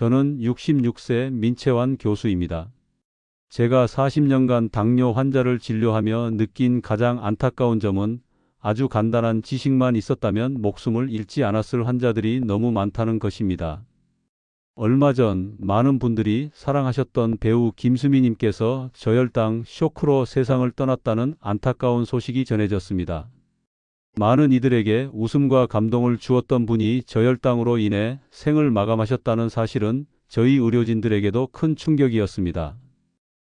저는 66세 민채환 교수입니다. 제가 40년간 당뇨 환자를 진료하며 느낀 가장 안타까운 점은 아주 간단한 지식만 있었다면 목숨을 잃지 않았을 환자들이 너무 많다는 것입니다. 얼마 전 많은 분들이 사랑하셨던 배우 김수미님께서 저혈당 쇼크로 세상을 떠났다는 안타까운 소식이 전해졌습니다. 많은 이들에게 웃음과 감동을 주었던 분이 저혈당으로 인해 생을 마감하셨다는 사실은 저희 의료진들에게도 큰 충격이었습니다.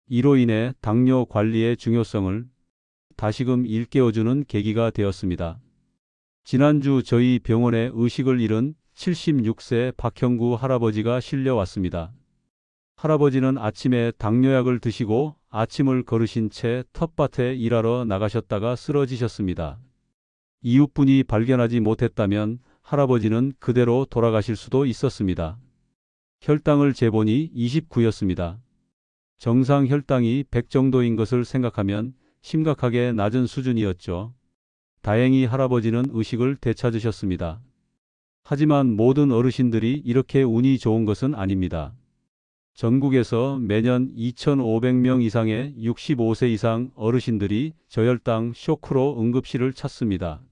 이로 인해 당뇨 관리의 중요성을 다시금 일깨워주는 계기가 되었습니다. 지난주 저희 병원에 의식을 잃은 76세 박형구 할아버지가 실려왔습니다. 할아버지는 아침에 당뇨약을 드시고 아침을 거르신 채 텃밭에 일하러 나가셨다가 쓰러지셨습니다. 이웃분이 발견하지 못했다면 할아버지는 그대로 돌아가실 수도 있었습니다. 혈당을 재보니 29였습니다. 정상 혈당이 100 정도인 것을 생각하면 심각하게 낮은 수준이었죠. 다행히 할아버지는 의식을 되찾으셨습니다. 하지만 모든 어르신들이 이렇게 운이 좋은 것은 아닙니다. 전국에서 매년 2,500명 이상의 65세 이상 어르신들이 저혈당 쇼크로 응급실을 찾습니다.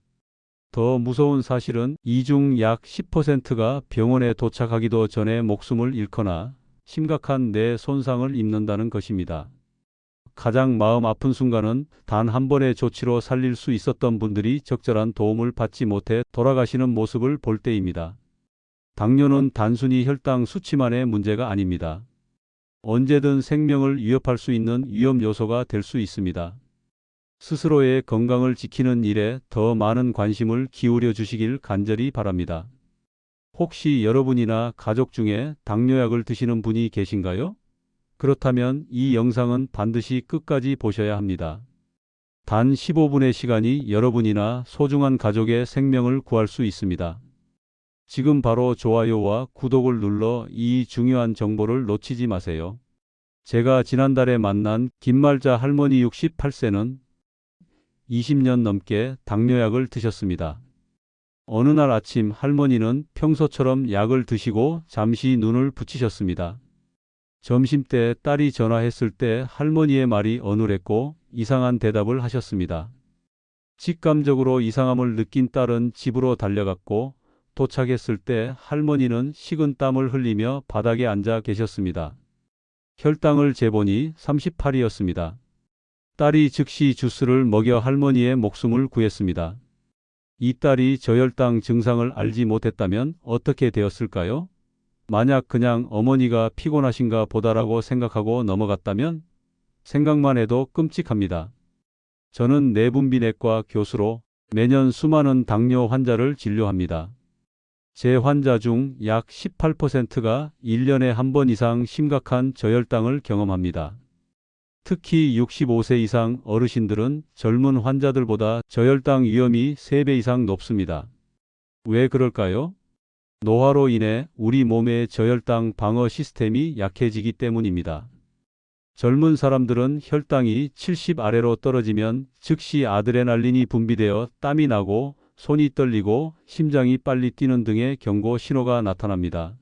더 무서운 사실은 이 중 약 10%가 병원에 도착하기도 전에 목숨을 잃거나 심각한 뇌 손상을 입는다는 것입니다. 가장 마음 아픈 순간은 단 한 번의 조치로 살릴 수 있었던 분들이 적절한 도움을 받지 못해 돌아가시는 모습을 볼 때입니다. 당뇨는 단순히 혈당 수치만의 문제가 아닙니다. 언제든 생명을 위협할 수 있는 위험 요소가 될 수 있습니다. 스스로의 건강을 지키는 일에 더 많은 관심을 기울여 주시길 간절히 바랍니다. 혹시 여러분이나 가족 중에 당뇨약을 드시는 분이 계신가요? 그렇다면 이 영상은 반드시 끝까지 보셔야 합니다. 단 15분의 시간이 여러분이나 소중한 가족의 생명을 구할 수 있습니다. 지금 바로 좋아요와 구독을 눌러 이 중요한 정보를 놓치지 마세요. 제가 지난달에 만난 김말자 할머니 68세는 20년 넘게 당뇨약을 드셨습니다. 어느 날 아침 할머니는 평소처럼 약을 드시고 잠시 눈을 붙이셨습니다. 점심때 딸이 전화했을 때 할머니의 말이 어눌했고 이상한 대답을 하셨습니다. 직감적으로 이상함을 느낀 딸은 집으로 달려갔고 도착했을 때 할머니는 식은 땀을 흘리며 바닥에 앉아 계셨습니다. 혈당을 재보니 38이었습니다. 딸이 즉시 주스를 먹여 할머니의 목숨을 구했습니다. 이 딸이 저혈당 증상을 알지 못했다면 어떻게 되었을까요? 만약 그냥 어머니가 피곤하신가 보다라고 생각하고 넘어갔다면? 생각만 해도 끔찍합니다. 저는 내분비내과 교수로 매년 수많은 당뇨 환자를 진료합니다. 제 환자 중 약 18%가 1년에 한 번 이상 심각한 저혈당을 경험합니다. 특히 65세 이상 어르신들은 젊은 환자들보다 저혈당 위험이 3배 이상 높습니다. 왜 그럴까요? 노화로 인해 우리 몸의 저혈당 방어 시스템이 약해지기 때문입니다. 젊은 사람들은 혈당이 70 아래로 떨어지면 즉시 아드레날린이 분비되어 땀이 나고 손이 떨리고 심장이 빨리 뛰는 등의 경고 신호가 나타납니다.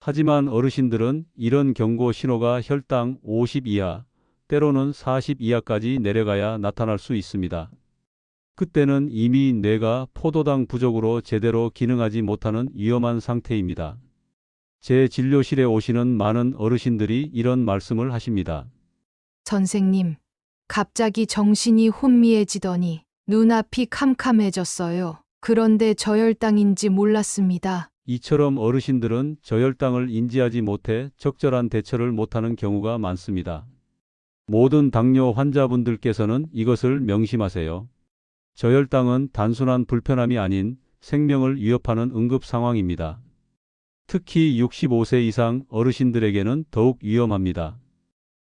하지만 어르신들은 이런 경고 신호가 혈당 50 이하, 때로는 40 이하까지 내려가야 나타날 수 있습니다. 그때는 이미 뇌가 포도당 부족으로 제대로 기능하지 못하는 위험한 상태입니다. 제 진료실에 오시는 많은 어르신들이 이런 말씀을 하십니다. 선생님, 갑자기 정신이 혼미해지더니 눈앞이 캄캄해졌어요. 그런데 저혈당인지 몰랐습니다. 이처럼 어르신들은 저혈당을 인지하지 못해 적절한 대처를 못하는 경우가 많습니다. 모든 당뇨 환자분들께서는 이것을 명심하세요. 저혈당은 단순한 불편함이 아닌 생명을 위협하는 응급 상황입니다. 특히 65세 이상 어르신들에게는 더욱 위험합니다.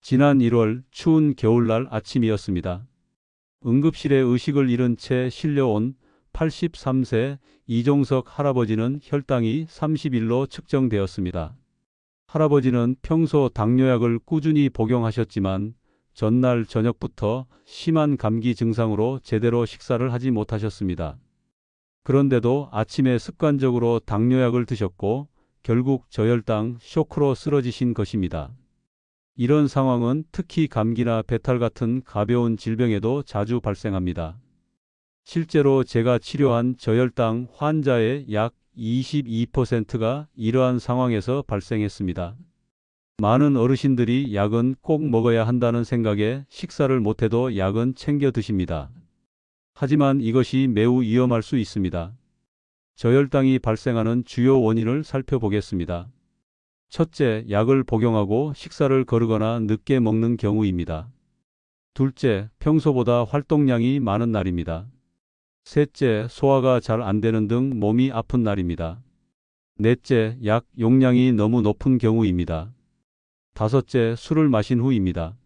지난 1월 추운 겨울날 아침이었습니다. 응급실에 의식을 잃은 채 실려온 83세 이종석 할아버지는 혈당이 31로 측정되었습니다. 할아버지는 평소 당뇨약을 꾸준히 복용하셨지만 전날 저녁부터 심한 감기 증상으로 제대로 식사를 하지 못하셨습니다. 그런데도 아침에 습관적으로 당뇨약을 드셨고 결국 저혈당 쇼크로 쓰러지신 것입니다. 이런 상황은 특히 감기나 배탈 같은 가벼운 질병에도 자주 발생합니다. 실제로 제가 치료한 저혈당 환자의 약 22%가 이러한 상황에서 발생했습니다. 많은 어르신들이 약은 꼭 먹어야 한다는 생각에 식사를 못해도 약은 챙겨 드십니다. 하지만 이것이 매우 위험할 수 있습니다. 저혈당이 발생하는 주요 원인을 살펴보겠습니다. 첫째, 약을 복용하고 식사를 거르거나 늦게 먹는 경우입니다. 둘째, 평소보다 활동량이 많은 날입니다. 셋째, 소화가 잘 안 되는 등 몸이 아픈 날입니다. 넷째, 약 용량이 너무 높은 경우입니다. 다섯째, 술을 마신 후입니다.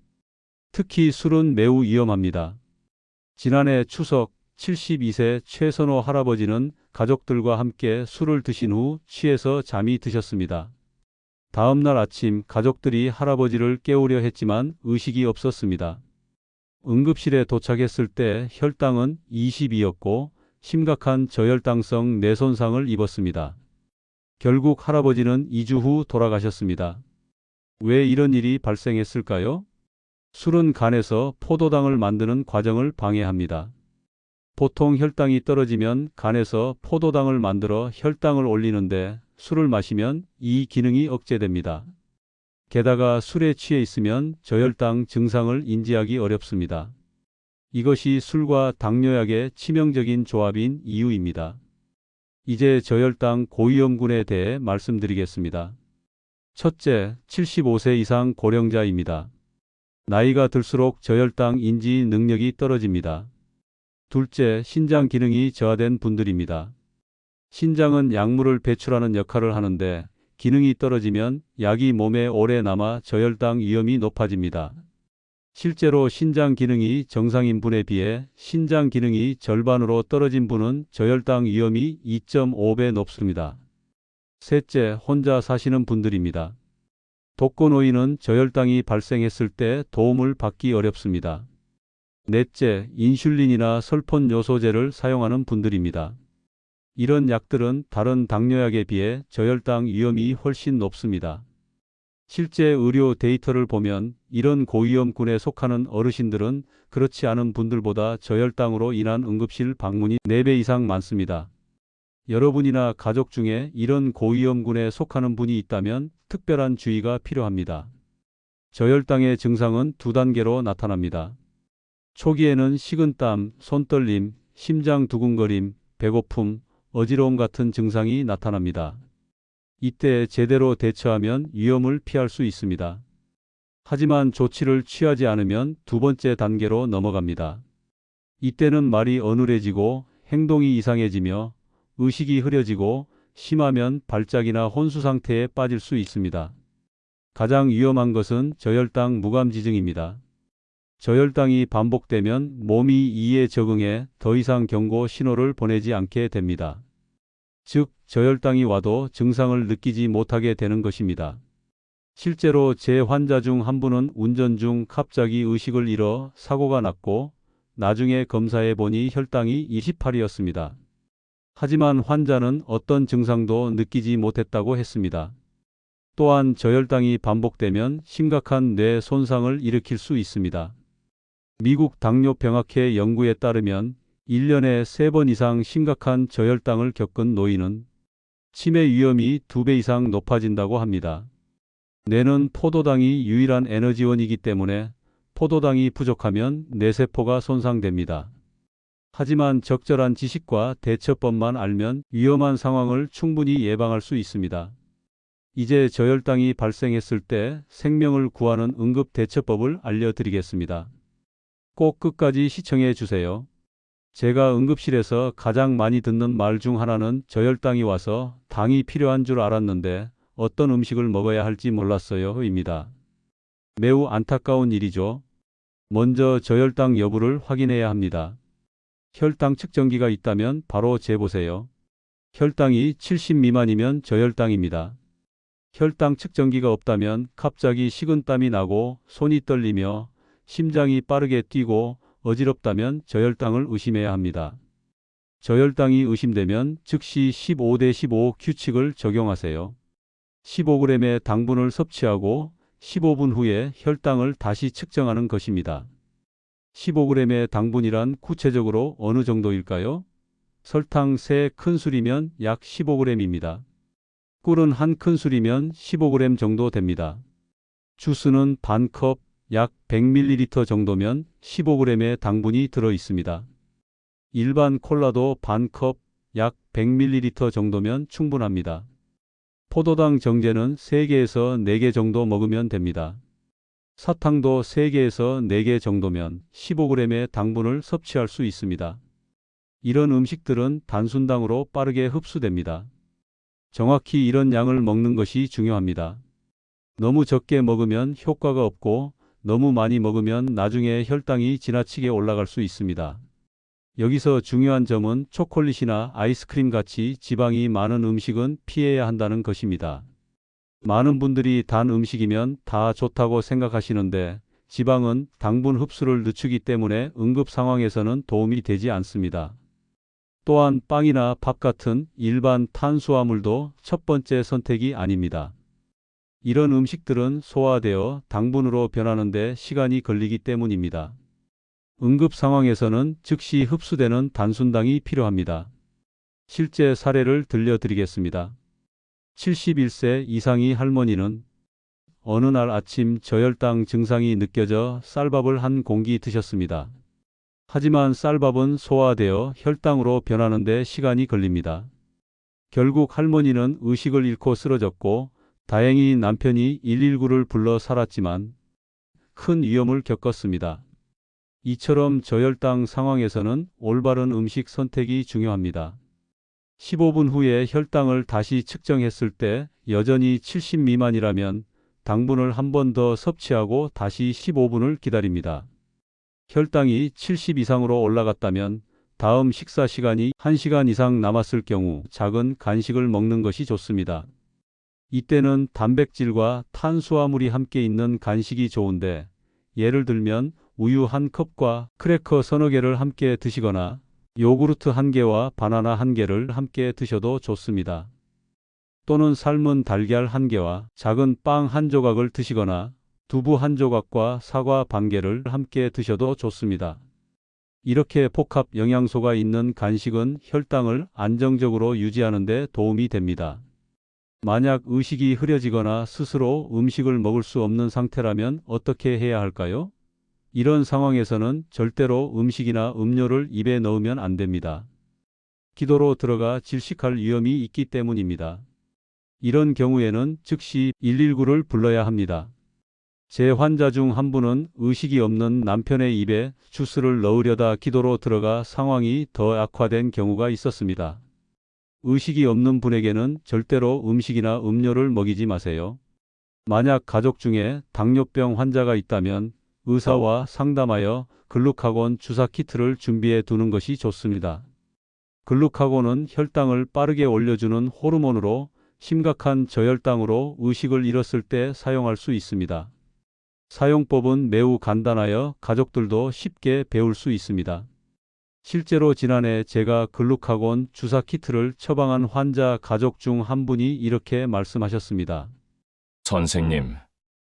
특히 술은 매우 위험합니다. 지난해 추석 72세 최선호 할아버지는 가족들과 함께 술을 드신 후 취해서 잠이 드셨습니다. 다음 날 아침 가족들이 할아버지를 깨우려 했지만 의식이 없었습니다. 응급실에 도착했을 때 혈당은 20이었고 심각한 저혈당성 뇌손상을 입었습니다. 결국 할아버지는 2주 후 돌아가셨습니다. 왜 이런 일이 발생했을까요? 술은 간에서 포도당을 만드는 과정을 방해합니다. 보통 혈당이 떨어지면 간에서 포도당을 만들어 혈당을 올리는데 술을 마시면 이 기능이 억제됩니다. 게다가 술에 취해 있으면 저혈당 증상을 인지하기 어렵습니다. 이것이 술과 당뇨약의 치명적인 조합인 이유입니다. 이제 저혈당 고위험군에 대해 말씀드리겠습니다. 첫째, 75세 이상 고령자입니다. 나이가 들수록 저혈당 인지 능력이 떨어집니다. 둘째, 신장 기능이 저하된 분들입니다. 신장은 약물을 배출하는 역할을 하는데 기능이 떨어지면 약이 몸에 오래 남아 저혈당 위험이 높아집니다. 실제로 신장 기능이 정상인 분에 비해 신장 기능이 절반으로 떨어진 분은 저혈당 위험이 2.5배 높습니다. 셋째, 혼자 사시는 분들입니다. 독거노인은 저혈당이 발생했을 때 도움을 받기 어렵습니다. 넷째, 인슐린이나 설폰 요소제를 사용하는 분들입니다. 이런 약들은 다른 당뇨약에 비해 저혈당 위험이 훨씬 높습니다. 실제 의료 데이터를 보면 이런 고위험군에 속하는 어르신들은 그렇지 않은 분들보다 저혈당으로 인한 응급실 방문이 4배 이상 많습니다. 여러분이나 가족 중에 이런 고위험군에 속하는 분이 있다면 특별한 주의가 필요합니다. 저혈당의 증상은 2단계로 나타납니다. 초기에는 식은땀, 손떨림, 심장 두근거림, 배고픔, 어지러움 같은 증상이 나타납니다. 이때 제대로 대처하면 위험을 피할 수 있습니다. 하지만 조치를 취하지 않으면 2번째 단계로 넘어갑니다. 이때는 말이 어눌해지고 행동이 이상해지며 의식이 흐려지고 심하면 발작이나 혼수 상태에 빠질 수 있습니다. 가장 위험한 것은 저혈당 무감지증입니다. 저혈당이 반복되면 몸이 이에 적응해 더 이상 경고 신호를 보내지 않게 됩니다. 즉, 저혈당이 와도 증상을 느끼지 못하게 되는 것입니다. 실제로 제 환자 중 한 분은 운전 중 갑자기 의식을 잃어 사고가 났고 나중에 검사해 보니 혈당이 28이었습니다. 하지만 환자는 어떤 증상도 느끼지 못했다고 했습니다. 또한 저혈당이 반복되면 심각한 뇌 손상을 일으킬 수 있습니다. 미국 당뇨병학회 연구에 따르면 1년에 3번 이상 심각한 저혈당을 겪은 노인은 치매 위험이 2배 이상 높아진다고 합니다. 뇌는 포도당이 유일한 에너지원이기 때문에 포도당이 부족하면 뇌세포가 손상됩니다. 하지만 적절한 지식과 대처법만 알면 위험한 상황을 충분히 예방할 수 있습니다. 이제 저혈당이 발생했을 때 생명을 구하는 응급 대처법을 알려드리겠습니다. 꼭 끝까지 시청해 주세요. 제가 응급실에서 가장 많이 듣는 말 중 하나는 저혈당이 와서 당이 필요한 줄 알았는데 어떤 음식을 먹어야 할지 몰랐어요,입니다. 매우 안타까운 일이죠. 먼저 저혈당 여부를 확인해야 합니다. 혈당 측정기가 있다면 바로 재보세요. 혈당이 70 미만이면 저혈당입니다. 혈당 측정기가 없다면 갑자기 식은땀이 나고 손이 떨리며 심장이 빠르게 뛰고 어지럽다면 저혈당을 의심해야 합니다. 저혈당이 의심되면 즉시 15대 15 규칙을 적용하세요. 15g의 당분을 섭취하고 15분 후에 혈당을 다시 측정하는 것입니다. 15g의 당분이란 구체적으로 어느 정도일까요? 설탕 3큰술이면 약 15g입니다. 꿀은 1큰술이면 15g 정도 됩니다. 주스는 반컵, 약 100ml 정도면 15g의 당분이 들어 있습니다. 일반 콜라도 반컵, 약 100ml 정도면 충분합니다. 포도당 정제는 3개에서 4개 정도 먹으면 됩니다. 사탕도 3개에서 4개 정도면 15g의 당분을 섭취할 수 있습니다. 이런 음식들은 단순당으로 빠르게 흡수됩니다. 정확히 이런 양을 먹는 것이 중요합니다. 너무 적게 먹으면 효과가 없고 너무 많이 먹으면 나중에 혈당이 지나치게 올라갈 수 있습니다. 여기서 중요한 점은 초콜릿이나 아이스크림 같이 지방이 많은 음식은 피해야 한다는 것입니다. 많은 분들이 단 음식이면 다 좋다고 생각하시는데 지방은 당분 흡수를 늦추기 때문에 응급 상황에서는 도움이 되지 않습니다. 또한 빵이나 밥 같은 일반 탄수화물도 첫 번째 선택이 아닙니다. 이런 음식들은 소화되어 당분으로 변하는데 시간이 걸리기 때문입니다. 응급 상황에서는 즉시 흡수되는 단순당이 필요합니다. 실제 사례를 들려드리겠습니다. 71세 이상의 할머니는 어느 날 아침 저혈당 증상이 느껴져 쌀밥을 한 공기 드셨습니다. 하지만 쌀밥은 소화되어 혈당으로 변하는데 시간이 걸립니다. 결국 할머니는 의식을 잃고 쓰러졌고 다행히 남편이 119를 불러 살았지만 큰 위험을 겪었습니다. 이처럼 저혈당 상황에서는 올바른 음식 선택이 중요합니다. 15분 후에 혈당을 다시 측정했을 때 여전히 70 미만이라면 당분을 한 번 더 섭취하고 다시 15분을 기다립니다. 혈당이 70 이상으로 올라갔다면 다음 식사 시간이 1시간 이상 남았을 경우 작은 간식을 먹는 것이 좋습니다. 이때는 단백질과 탄수화물이 함께 있는 간식이 좋은데 예를 들면 우유 1컵과 크래커 서너 개를 함께 드시거나 요구르트 1개와 바나나 1개를 함께 드셔도 좋습니다. 또는 삶은 달걀 1개와 작은 빵 1조각을 드시거나 두부 1조각과 사과 반 개를 함께 드셔도 좋습니다. 이렇게 복합 영양소가 있는 간식은 혈당을 안정적으로 유지하는 데 도움이 됩니다. 만약 의식이 흐려지거나 스스로 음식을 먹을 수 없는 상태라면 어떻게 해야 할까요? 이런 상황에서는 절대로 음식이나 음료를 입에 넣으면 안 됩니다. 기도로 들어가 질식할 위험이 있기 때문입니다. 이런 경우에는 즉시 119를 불러야 합니다. 제 환자 중 한 분은 의식이 없는 남편의 입에 주스를 넣으려다 기도로 들어가 상황이 더 악화된 경우가 있었습니다. 의식이 없는 분에게는 절대로 음식이나 음료를 먹이지 마세요. 만약 가족 중에 당뇨병 환자가 있다면 의사와 상담하여 글루카곤 주사 키트를 준비해 두는 것이 좋습니다. 글루카곤은 혈당을 빠르게 올려주는 호르몬으로 심각한 저혈당으로 의식을 잃었을 때 사용할 수 있습니다. 사용법은 매우 간단하여 가족들도 쉽게 배울 수 있습니다. 실제로 지난해 제가 글루카곤 주사 키트를 처방한 환자 가족 중 한 분이 이렇게 말씀하셨습니다. 선생님,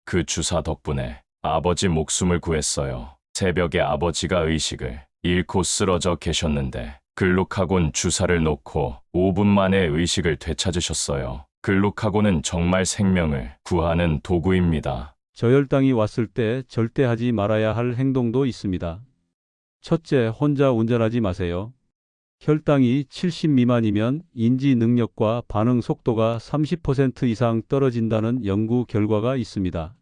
그 주사 덕분에 아버지 목숨을 구했어요. 새벽에 아버지가 의식을 잃고 쓰러져 계셨는데 글루카곤 주사를 놓고 5분 만에 의식을 되찾으셨어요. 글루카곤은 정말 생명을 구하는 도구입니다. 저혈당이 왔을 때 절대 하지 말아야 할 행동도 있습니다. 첫째, 혼자 운전하지 마세요. 혈당이 70 미만이면 인지 능력과 반응 속도가 30% 이상 떨어진다는 연구 결과가 있습니다.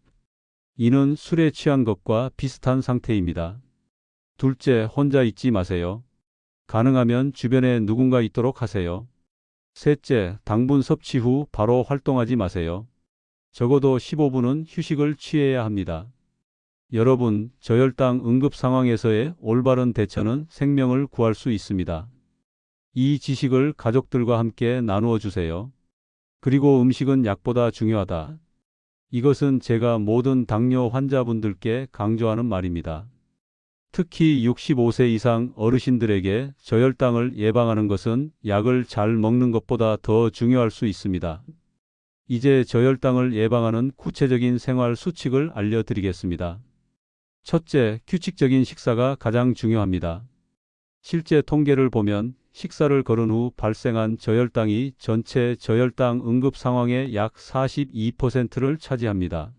이는 술에 취한 것과 비슷한 상태입니다. 둘째, 혼자 있지 마세요. 가능하면 주변에 누군가 있도록 하세요. 셋째, 당분 섭취 후 바로 활동하지 마세요. 적어도 15분은 휴식을 취해야 합니다. 여러분, 저혈당 응급 상황에서의 올바른 대처는 생명을 구할 수 있습니다. 이 지식을 가족들과 함께 나누어 주세요. 그리고 음식은 약보다 중요하다. 이것은 제가 모든 당뇨 환자분들께 강조하는 말입니다. 특히 65세 이상 어르신들에게 저혈당을 예방하는 것은 약을 잘 먹는 것보다 더 중요할 수 있습니다. 이제 저혈당을 예방하는 구체적인 생활 수칙을 알려드리겠습니다. 첫째, 규칙적인 식사가 가장 중요합니다. 실제 통계를 보면 식사를 거른 후 발생한 저혈당이 전체 저혈당 응급 상황의 약 42%를 차지합니다.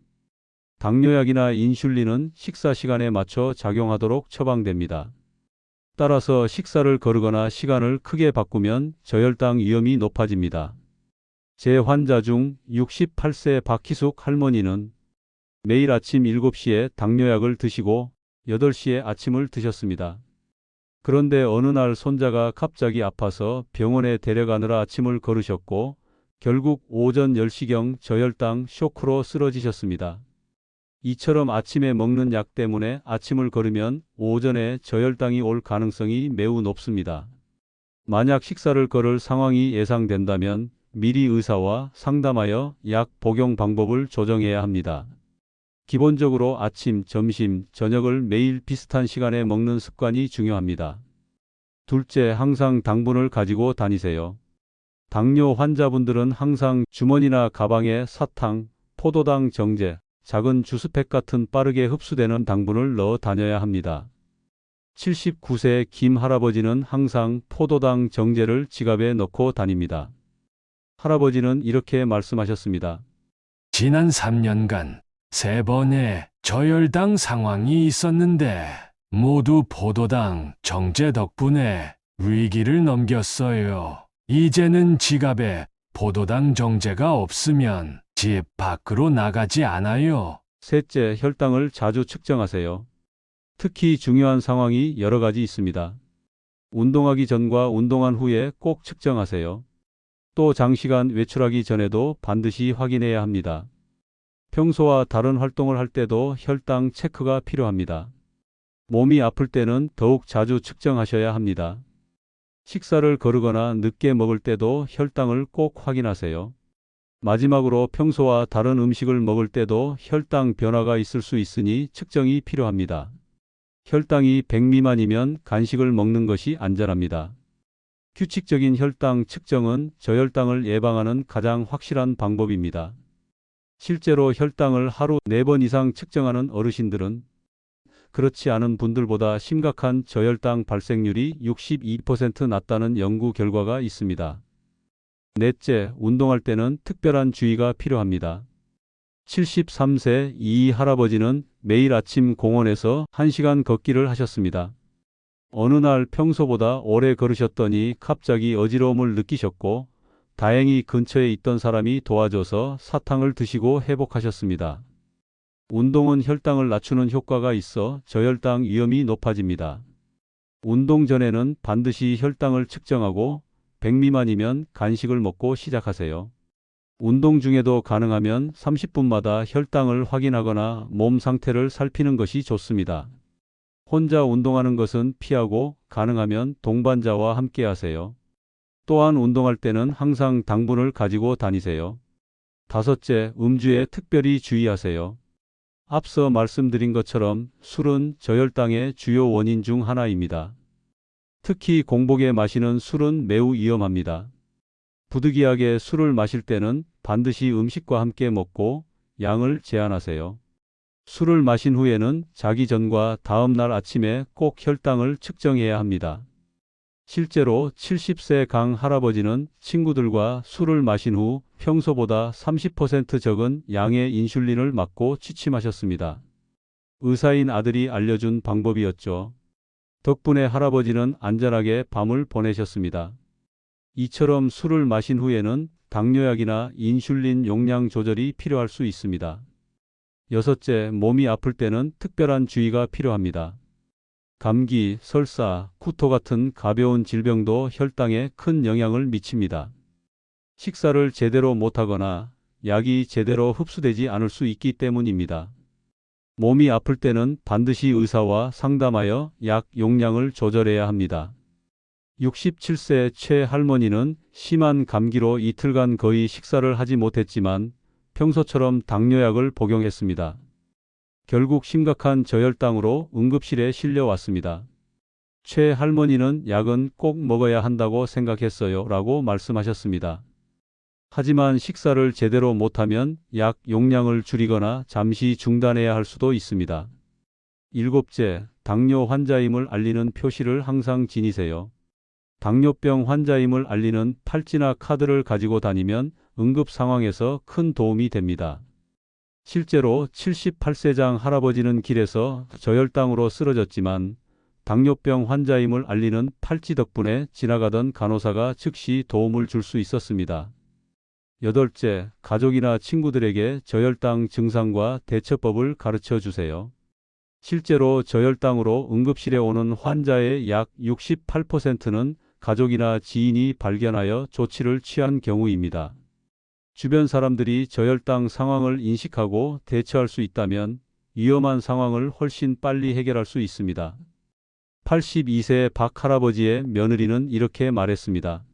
당뇨약이나 인슐린은 식사 시간에 맞춰 작용하도록 처방됩니다. 따라서 식사를 거르거나 시간을 크게 바꾸면 저혈당 위험이 높아집니다. 제 환자 중 68세 박희숙 할머니는 매일 아침 7시에 당뇨약을 드시고 8시에 아침을 드셨습니다. 그런데 어느 날 손자가 갑자기 아파서 병원에 데려가느라 아침을 거르셨고 결국 오전 10시경 저혈당 쇼크로 쓰러지셨습니다. 이처럼 아침에 먹는 약 때문에 아침을 거르면 오전에 저혈당이 올 가능성이 매우 높습니다. 만약 식사를 거를 상황이 예상된다면 미리 의사와 상담하여 약 복용 방법을 조정해야 합니다. 기본적으로 아침, 점심, 저녁을 매일 비슷한 시간에 먹는 습관이 중요합니다. 둘째, 항상 당분을 가지고 다니세요. 당뇨 환자분들은 항상 주머니나 가방에 사탕, 포도당 정제, 작은 주스팩 같은 빠르게 흡수되는 당분을 넣어 다녀야 합니다. 79세 김 할아버지는 항상 포도당 정제를 지갑에 넣고 다닙니다. 할아버지는 이렇게 말씀하셨습니다. 지난 3년간 3번의 저혈당 상황이 있었는데 모두 포도당 정제 덕분에 위기를 넘겼어요. 이제는 지갑에 포도당 정제가 없으면 집 밖으로 나가지 않아요. 셋째, 혈당을 자주 측정하세요. 특히 중요한 상황이 여러 가지 있습니다. 운동하기 전과 운동한 후에 꼭 측정하세요. 또 장시간 외출하기 전에도 반드시 확인해야 합니다. 평소와 다른 활동을 할 때도 혈당 체크가 필요합니다. 몸이 아플 때는 더욱 자주 측정하셔야 합니다. 식사를 거르거나 늦게 먹을 때도 혈당을 꼭 확인하세요. 마지막으로 평소와 다른 음식을 먹을 때도 혈당 변화가 있을 수 있으니 측정이 필요합니다. 혈당이 100 미만이면 간식을 먹는 것이 안전합니다. 규칙적인 혈당 측정은 저혈당을 예방하는 가장 확실한 방법입니다. 실제로 혈당을 하루 4번 이상 측정하는 어르신들은 그렇지 않은 분들보다 심각한 저혈당 발생률이 62% 낮다는 연구 결과가 있습니다. 넷째, 운동할 때는 특별한 주의가 필요합니다. 73세 이 할아버지는 매일 아침 공원에서 1시간 걷기를 하셨습니다. 어느 날 평소보다 오래 걸으셨더니 갑자기 어지러움을 느끼셨고 다행히 근처에 있던 사람이 도와줘서 사탕을 드시고 회복하셨습니다. 운동은 혈당을 낮추는 효과가 있어 저혈당 위험이 높아집니다. 운동 전에는 반드시 혈당을 측정하고 100 미만이면 간식을 먹고 시작하세요. 운동 중에도 가능하면 30분마다 혈당을 확인하거나 몸 상태를 살피는 것이 좋습니다. 혼자 운동하는 것은 피하고 가능하면 동반자와 함께 하세요. 또한 운동할 때는 항상 당분을 가지고 다니세요. 다섯째, 음주에 특별히 주의하세요. 앞서 말씀드린 것처럼 술은 저혈당의 주요 원인 중 하나입니다. 특히 공복에 마시는 술은 매우 위험합니다. 부득이하게 술을 마실 때는 반드시 음식과 함께 먹고 양을 제한하세요. 술을 마신 후에는 자기 전과 다음 날 아침에 꼭 혈당을 측정해야 합니다. 실제로 70세 강 할아버지는 친구들과 술을 마신 후 평소보다 30% 적은 양의 인슐린을 맞고 취침하셨습니다. 의사인 아들이 알려준 방법이었죠. 덕분에 할아버지는 안전하게 밤을 보내셨습니다. 이처럼 술을 마신 후에는 당뇨약이나 인슐린 용량 조절이 필요할 수 있습니다. 여섯째, 몸이 아플 때는 특별한 주의가 필요합니다. 감기, 설사, 구토 같은 가벼운 질병도 혈당에 큰 영향을 미칩니다. 식사를 제대로 못하거나 약이 제대로 흡수되지 않을 수 있기 때문입니다. 몸이 아플 때는 반드시 의사와 상담하여 약 용량을 조절해야 합니다. 67세 최 할머니는 심한 감기로 이틀간 거의 식사를 하지 못했지만 평소처럼 당뇨약을 복용했습니다. 결국 심각한 저혈당으로 응급실에 실려왔습니다. 최 할머니는 약은 꼭 먹어야 한다고 생각했어요 라고 말씀하셨습니다. 하지만 식사를 제대로 못하면 약 용량을 줄이거나 잠시 중단해야 할 수도 있습니다. 일곱째, 당뇨 환자임을 알리는 표시를 항상 지니세요. 당뇨병 환자임을 알리는 팔찌나 카드를 가지고 다니면 응급 상황에서 큰 도움이 됩니다. 실제로 78세장 할아버지는 길에서 저혈당으로 쓰러졌지만 당뇨병 환자임을 알리는 팔찌 덕분에 지나가던 간호사가 즉시 도움을 줄 수 있었습니다. 여덟째, 가족이나 친구들에게 저혈당 증상과 대처법을 가르쳐 주세요. 실제로 저혈당으로 응급실에 오는 환자의 약 68%는 가족이나 지인이 발견하여 조치를 취한 경우입니다. 주변 사람들이 저혈당 상황을 인식하고 대처할 수 있다면 위험한 상황을 훨씬 빨리 해결할 수 있습니다. 82세 박 할아버지의 며느리는 이렇게 말했습니다.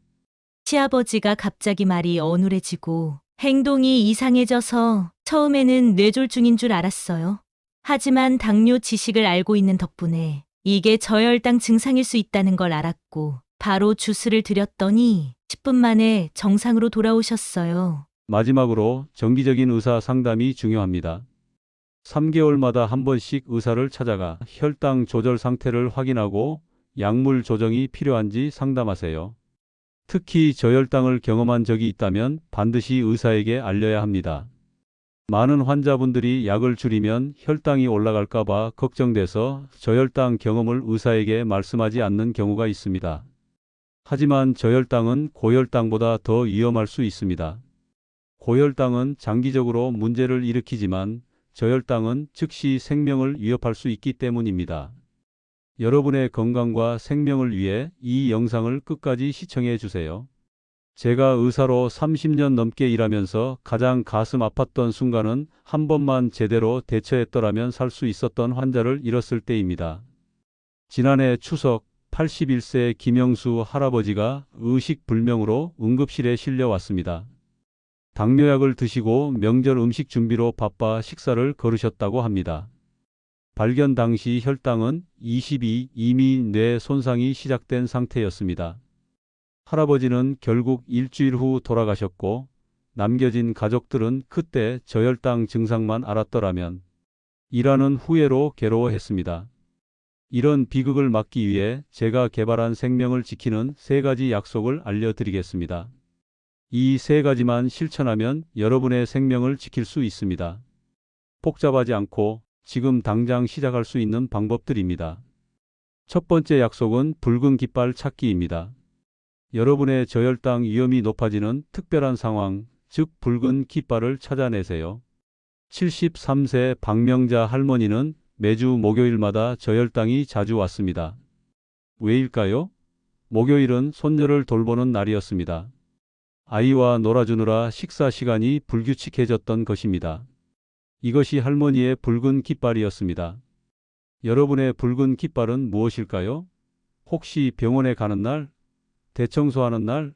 시아버지가 갑자기 말이 어눌해지고 행동이 이상해져서 처음에는 뇌졸중인 줄 알았어요. 하지만 당뇨 지식을 알고 있는 덕분에 이게 저혈당 증상일 수 있다는 걸 알았고 바로 주스를 드렸더니 10분 만에 정상으로 돌아오셨어요. 마지막으로 정기적인 의사 상담이 중요합니다. 3개월마다 한 번씩 의사를 찾아가 혈당 조절 상태를 확인하고 약물 조정이 필요한지 상담하세요. 특히 저혈당을 경험한 적이 있다면 반드시 의사에게 알려야 합니다. 많은 환자분들이 약을 줄이면 혈당이 올라갈까 봐 걱정돼서 저혈당 경험을 의사에게 말씀하지 않는 경우가 있습니다. 하지만 저혈당은 고혈당보다 더 위험할 수 있습니다. 고혈당은 장기적으로 문제를 일으키지만 저혈당은 즉시 생명을 위협할 수 있기 때문입니다. 여러분의 건강과 생명을 위해 이 영상을 끝까지 시청해 주세요. 제가 의사로 30년 넘게 일하면서 가장 가슴 아팠던 순간은 한 번만 제대로 대처했더라면 살 수 있었던 환자를 잃었을 때입니다. 지난해 추석 81세 김영수 할아버지가 의식불명으로 응급실에 실려왔습니다. 당뇨약을 드시고 명절 음식 준비로 바빠 식사를 거르셨다고 합니다. 발견 당시 혈당은 22, 이미 뇌 손상이 시작된 상태였습니다. 할아버지는 결국 일주일 후 돌아가셨고 남겨진 가족들은 그때 저혈당 증상만 알았더라면 이라는 후회로 괴로워했습니다. 이런 비극을 막기 위해 제가 개발한 생명을 지키는 3가지 약속을 알려드리겠습니다. 이 3가지만 실천하면 여러분의 생명을 지킬 수 있습니다. 복잡하지 않고 지금 당장 시작할 수 있는 방법들입니다. 첫 번째 약속은 붉은 깃발 찾기입니다. 여러분의 저혈당 위험이 높아지는 특별한 상황, 즉 붉은 깃발을 찾아내세요. 73세 박명자 할머니는 매주 목요일마다 저혈당이 자주 왔습니다. 왜일까요? 목요일은 손녀를 돌보는 날이었습니다. 아이와 놀아주느라 식사 시간이 불규칙해졌던 것입니다. 이것이 할머니의 붉은 깃발이었습니다. 여러분의 붉은 깃발은 무엇일까요? 혹시 병원에 가는 날, 대청소하는 날,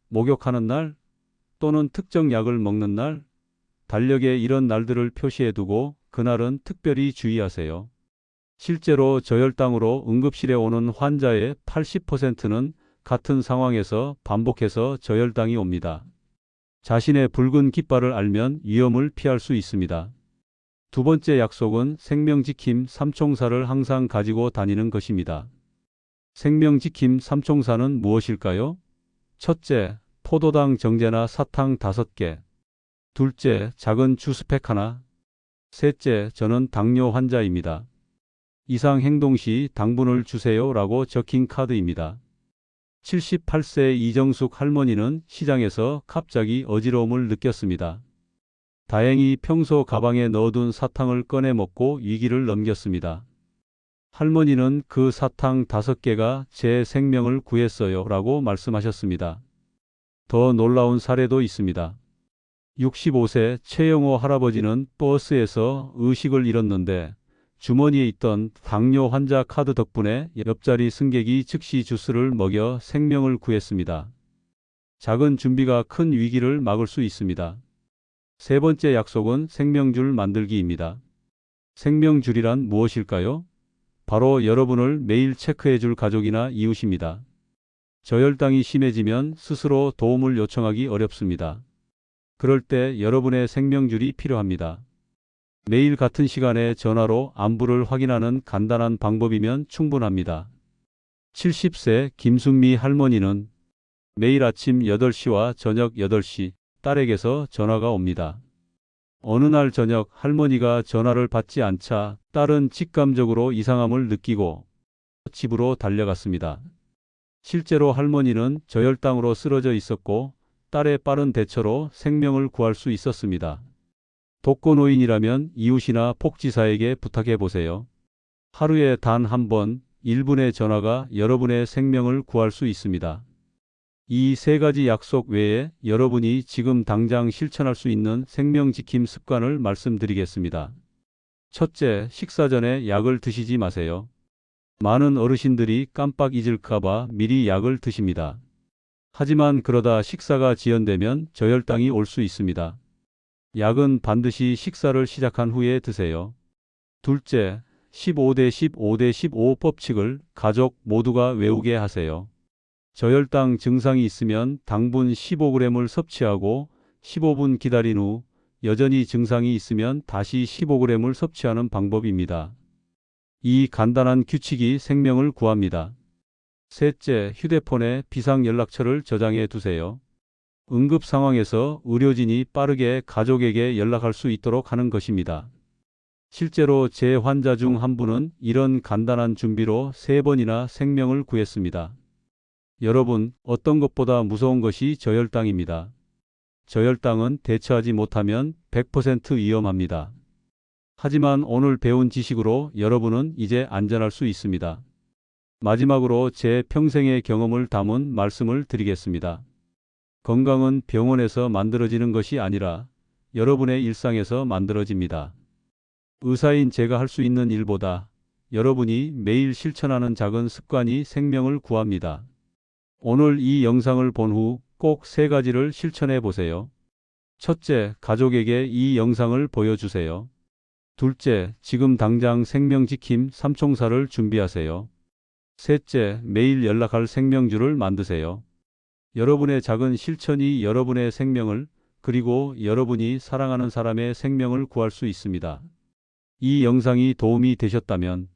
목욕하는 날, 또는 특정 약을 먹는 날, 달력에 이런 날들을 표시해두고 그날은 특별히 주의하세요. 실제로 저혈당으로 응급실에 오는 환자의 80%는 같은 상황에서 반복해서 저혈당이 옵니다. 자신의 붉은 깃발을 알면 위험을 피할 수 있습니다. 두 번째 약속은 생명지킴 삼총사를 항상 가지고 다니는 것입니다. 생명지킴 삼총사는 무엇일까요? 첫째, 포도당 정제나 사탕 5개. 둘째, 작은 주스팩 하나. 셋째, 저는 당뇨 환자입니다. 이상 행동 시 당분을 주세요 라고 적힌 카드입니다. 78세 이정숙 할머니는 시장에서 갑자기 어지러움을 느꼈습니다. 다행히 평소 가방에 넣어둔 사탕을 꺼내 먹고 위기를 넘겼습니다. 할머니는 그 사탕 5개가 제 생명을 구했어요 라고 말씀하셨습니다. 더 놀라운 사례도 있습니다. 65세 최영호 할아버지는 버스에서 의식을 잃었는데 주머니에 있던 당뇨 환자 카드 덕분에 옆자리 승객이 즉시 주스를 먹여 생명을 구했습니다. 작은 준비가 큰 위기를 막을 수 있습니다. 세 번째 약속은 생명줄 만들기입니다. 생명줄이란 무엇일까요? 바로 여러분을 매일 체크해줄 가족이나 이웃입니다. 저혈당이 심해지면 스스로 도움을 요청하기 어렵습니다. 그럴 때 여러분의 생명줄이 필요합니다. 매일 같은 시간에 전화로 안부를 확인하는 간단한 방법이면 충분합니다. 70세 김순미 할머니는 매일 아침 8시와 저녁 8시 딸에게서 전화가 옵니다. 어느 날 저녁 할머니가 전화를 받지 않자 딸은 직감적으로 이상함을 느끼고 집으로 달려갔습니다. 실제로 할머니는 저혈당으로 쓰러져 있었고 딸의 빠른 대처로 생명을 구할 수 있었습니다. 독거노인이라면 이웃이나 복지사에게 부탁해 보세요. 하루에 단 한 번 1분의 전화가 여러분의 생명을 구할 수 있습니다. 이 세 가지 약속 외에 여러분이 지금 당장 실천할 수 있는 생명지킴 습관을 말씀드리겠습니다. 첫째, 식사 전에 약을 드시지 마세요. 많은 어르신들이 깜빡 잊을까봐 미리 약을 드십니다. 하지만 그러다 식사가 지연되면 저혈당이 올 수 있습니다. 약은 반드시 식사를 시작한 후에 드세요. 둘째, 15대15대15 법칙을 가족 모두가 외우게 하세요. 저혈당 증상이 있으면 당분 15g을 섭취하고 15분 기다린 후 여전히 증상이 있으면 다시 15g을 섭취하는 방법입니다. 이 간단한 규칙이 생명을 구합니다. 셋째, 휴대폰에 비상연락처를 저장해 두세요. 응급 상황에서 의료진이 빠르게 가족에게 연락할 수 있도록 하는 것입니다. 실제로 제 환자 중 한 분은 이런 간단한 준비로 3번이나 생명을 구했습니다. 여러분, 어떤 것보다 무서운 것이 저혈당입니다. 저혈당은 대처하지 못하면 100% 위험합니다. 하지만 오늘 배운 지식으로 여러분은 이제 안전할 수 있습니다. 마지막으로 제 평생의 경험을 담은 말씀을 드리겠습니다. 건강은 병원에서 만들어지는 것이 아니라 여러분의 일상에서 만들어집니다. 의사인 제가 할 수 있는 일보다 여러분이 매일 실천하는 작은 습관이 생명을 구합니다. 오늘 이 영상을 본 후 꼭 3가지를 실천해 보세요. 첫째, 가족에게 이 영상을 보여주세요. 둘째, 지금 당장 생명지킴 삼총사를 준비하세요. 셋째, 매일 연락할 생명줄을 만드세요. 여러분의 작은 실천이 여러분의 생명을 그리고 여러분이 사랑하는 사람의 생명을 구할 수 있습니다. 이 영상이 도움이 되셨다면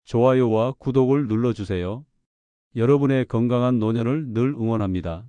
좋아요와 구독을 눌러주세요. 여러분의 건강한 노년을 늘 응원합니다.